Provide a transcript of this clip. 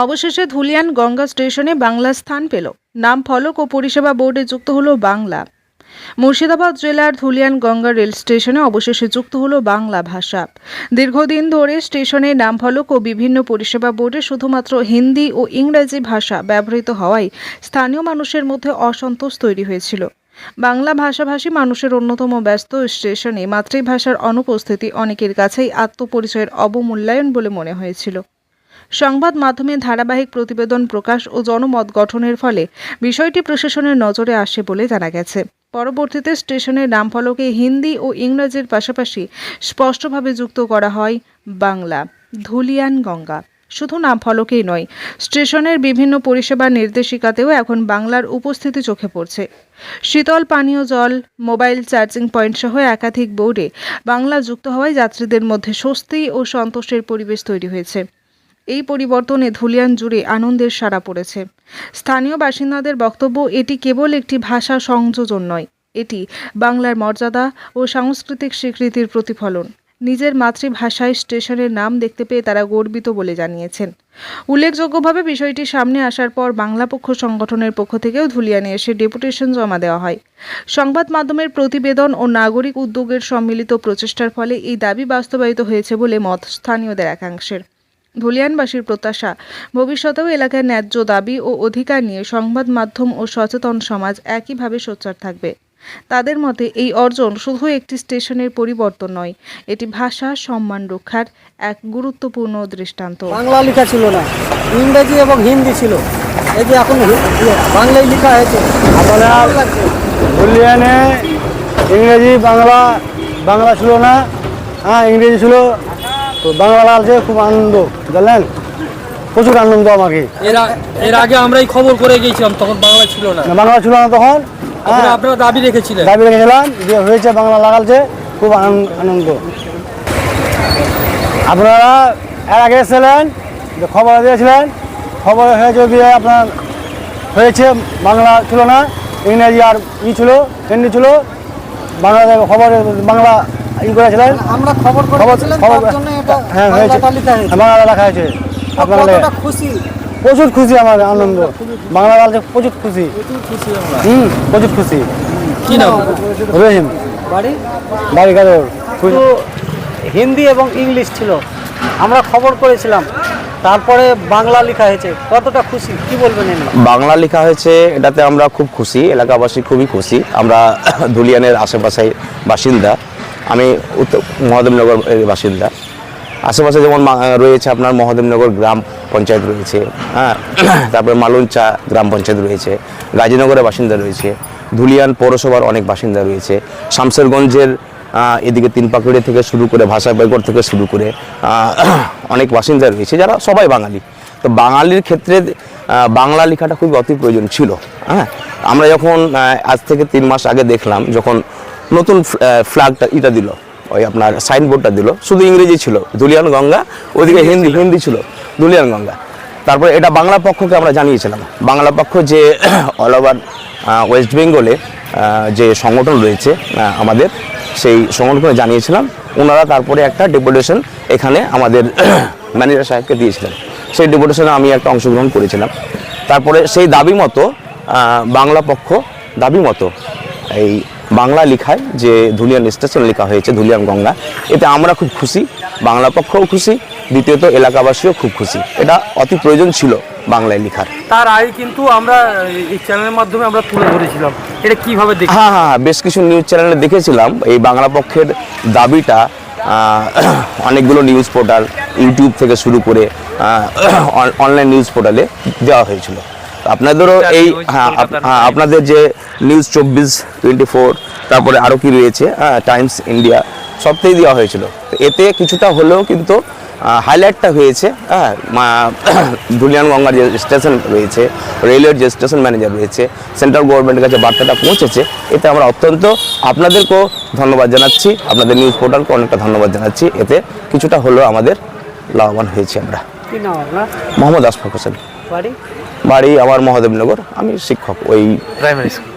অবশেষে ধুলিয়ান গঙ্গা স্টেশনে বাংলা স্থান পেল। নাম ফলক ও পরিষেবা বোর্ডে যুক্ত হলো বাংলা। মুর্শিদাবাদ জেলার ধুলিয়ান গঙ্গা রেল স্টেশনে অবশেষে যুক্ত হলো বাংলা ভাষা। দীর্ঘদিন ধরে স্টেশনে নাম ফলক ও বিভিন্ন পরিষেবা বোর্ডে শুধুমাত্র হিন্দি ও ইংরেজি ভাষা ব্যবহৃত হওয়ায় স্থানীয় মানুষের মধ্যে অসন্তোষ তৈরি হয়েছিল। বাংলা ভাষাভাষী মানুষের অন্যতম ব্যস্ত স্টেশনে মাতৃভাষার অনুপস্থিতি অনেকের কাছেই আত্মপরিচয়ের অবমূল্যায়ন বলে মনে হয়েছিল। সংবাদ মাধ্যমে ধারাবাহিক প্রতিবেদন প্রকাশ ও জনমত গঠনের ফলে বিষয়টি প্রশাসনের নজরে আসে বলে জানা গেছে। পরবর্তীতে স্টেশনের নামফলকে হিন্দি ও ইংরেজির পাশাপাশি স্পষ্টভাবে যুক্ত করা হয় বাংলা। ধুলিয়ান গঙ্গা শুধু নামফলকেই নয়, স্টেশনের বিভিন্ন পরিষেবা নির্দেশিকাতেও এখন বাংলার উপস্থিতি চোখে পড়ছে। শীতল পানীয় জল, মোবাইল চার্জিং পয়েন্ট সহ একাধিক বোর্ডে বাংলা যুক্ত হওয়ায় যাত্রীদের মধ্যে স্বস্তি ও সন্তোষের পরিবেশ তৈরি হয়েছে। এই পরিবর্তনে ধুলিয়ান জুড়ে আনন্দের সাড়া পড়েছে। স্থানীয় বাসিন্দাদের বক্তব্য, এটি কেবল একটি ভাষা সংযোজন নয়, এটি বাংলার মর্যাদা ও সাংস্কৃতিক স্বীকৃতির প্রতিফলন। নিজের মাতৃভাষায় স্টেশনের নাম দেখতে পেয়ে তারা গর্বিত বলে জানিয়েছেন। উল্লেখযোগ্যভাবে বিষয়টি সামনে আসার পর বাংলা পক্ষ সংগঠনের পক্ষ থেকেও ধুলিয়ানে এসে ডেপুটেশন জমা দেওয়া হয়। সংবাদ মাধ্যমের প্রতিবেদন ও নাগরিক উদ্যোগের সম্মিলিত প্রচেষ্টার ফলে এই দাবি বাস্তবায়িত হয়েছে বলে মত স্থানীয়দের একাংশের। ধুলিয়ানবাসীর প্রত্যাশা, ভবিষ্যতেও এলাকার ন্যায্য দাবি ও অধিকার নিয়ে সংবাদ মাধ্যম ও সচেতন সমাজ একইভাবে সোচ্চার থাকবে। তাদের মতে এই অর্জন শুধু একটি স্টেশনের পরিবর্তন নয়, এটি ভাষা সম্মান রক্ষার এক গুরুত্বপূর্ণ দৃষ্টান্ত। বাংলা লেখা ছিল না, ইংরেজি এবং হিন্দি ছিল। এই যে এখন বাংলায় লেখা হয়েছে। ধুলিয়ানে ইংরেজি বাংলা ছিল না, ইংরেজি ছিল, তো বাংলা আছে। খুব আনন্দ, জানলেন, প্রচুর আনন্দ আমাকে। এর আগে আমরাই খবর করে গিয়েছিলাম, তখন বাংলা ছিল না। বাংলা ছিল না তখন, আপনারা দাবি রেখেছিলেন। যে হয়েছে বাংলা লাগালছে, খুব আনন্দ। আপনারা এর আগে এসেছিলেন, যে খবর দিয়েছিলেন, খবর হয়েছে দিয়ে আপনার হয়েছে বাংলা ছিল না, ইংরেজি আর ছিল, হিন্দি ছিল। বাংলা খবর বাংলা করেছিলেন, আমরা খবর হ্যাঁ হয়েছে, বাংলা লেখা হয়েছে। আপনারা খুশি, প্রচুর খুশি, আমার আনন্দ। বাংলা বলছে প্রচুর খুশি, প্রচুর খুশি। কি নাম? রহিম। বাড়ি কাদর। হিন্দি এবং ইংলিশ ছিল, আমরা খবর করেছিলাম, তারপরে বাংলা লেখা হয়েছে। কতটা খুশি, কি বলবেন? বাংলা লেখা হয়েছে, এটাতে আমরা খুব খুশি, এলাকাবাসী খুবই খুশি। আমরা ধুলিয়ানের আশেপাশে বাসিন্দা, আমি মহাদেবনগর বাসিন্দা। আশেপাশে যেমন রয়েছে আপনার মহাদেবনগর গ্রাম পঞ্চায়েত রয়েছে, তারপরে মালুনচা গ্রাম পঞ্চায়েত রয়েছে, গাজীনগরের বাসিন্দা রয়েছে, ধুলিয়ান পৌরসভার অনেক বাসিন্দা রয়েছে, শামসেরগঞ্জের এদিকে তিনপাকুড়ি থেকে শুরু করে ভাষাবাইগড় থেকে শুরু করে অনেক বাসিন্দা রয়েছে, যারা সবাই বাঙালি। তো বাঙালির ক্ষেত্রে বাংলা লেখাটা খুবই অতি প্রয়োজন ছিল। আমরা যখন আজ থেকে 3 মাস আগে দেখলাম, যখন নতুন ফ্ল্যাগটা দিল, ওই আপনার সাইনবোর্ডটা দিল, শুধু ইংরেজি ছিল ধুলিয়ান গঙ্গা, ওইদিকে হিন্দি ছিল ধুলিয়ান গঙ্গা। তারপরে এটা বাংলা পক্ষকে আমরা জানিয়েছিলাম। বাংলা পক্ষ যে অল ওভার ওয়েস্ট বেঙ্গলে যে সংগঠন রয়েছে আমাদের, সেই সংগঠনে জানিয়েছিলাম। ওনারা তারপরে একটা ডেপুটেশন এখানে আমাদের ম্যানেজার সাহেবকে দিয়েছিলেন। সেই ডেপুটেশনে আমি একটা অংশগ্রহণ করেছিলাম। তারপরে সেই দাবি মতো বাংলা পক্ষ দাবি মতো এই বাংলা লেখায় যে ধুলিয়ান স্টেশন লেখা হয়েছে ধুলিয়ান গঙ্গা, এতে আমরা খুব খুশি, বাংলা পক্ষও খুশি, দ্বিতীয়ত এলাকাবাসীও খুব খুশি। এটা অতি প্রয়োজন ছিল বাংলায় লেখার। তার আগে কিন্তু আমরা এই চ্যানেলের মাধ্যমে আমরা তুলে ধরেছিলাম, এটা কিভাবে দেখি? হ্যাঁ, বেশ কিছু নিউজ চ্যানেলে দেখেছিলাম এই বাংলা পক্ষের দাবিটা। অনেকগুলো নিউজ পোর্টাল, ইউটিউব থেকে শুরু করে অনলাইন নিউজ পোর্টালে দেওয়া হয়েছিল। আপনাদেরও এই আপনাদের যে নিউজ 24, তারপরে আরও কি রয়েছে, টাইমস ইন্ডিয়া, সবটাই দেওয়া হয়েছিল। এতে কিছুটা হলেও কিন্তু হাইলাইটটা হয়েছে। ধুলিয়ান গঙ্গার যে স্টেশন রয়েছে, রেলওয়ের যে স্টেশন ম্যানেজার রয়েছে, সেন্ট্রাল গভর্নমেন্টের কাছে বার্তাটা পৌঁছেছে। এতে আমরা অত্যন্ত আপনাদেরকেও ধন্যবাদ জানাচ্ছি, আপনাদের নিউজ পোর্টালকে অনেকটা ধন্যবাদ জানাচ্ছি। এতে কিছুটা হলেও আমাদের লাভবান হয়েছি আমরা। কি নাম আপনার? মোহাম্মদ আশফাক হোসেন। বাড়ি? বাড়ি আমার মহাদেবনগর, আমি শিক্ষক, ওই প্রাইমারি স্কুল।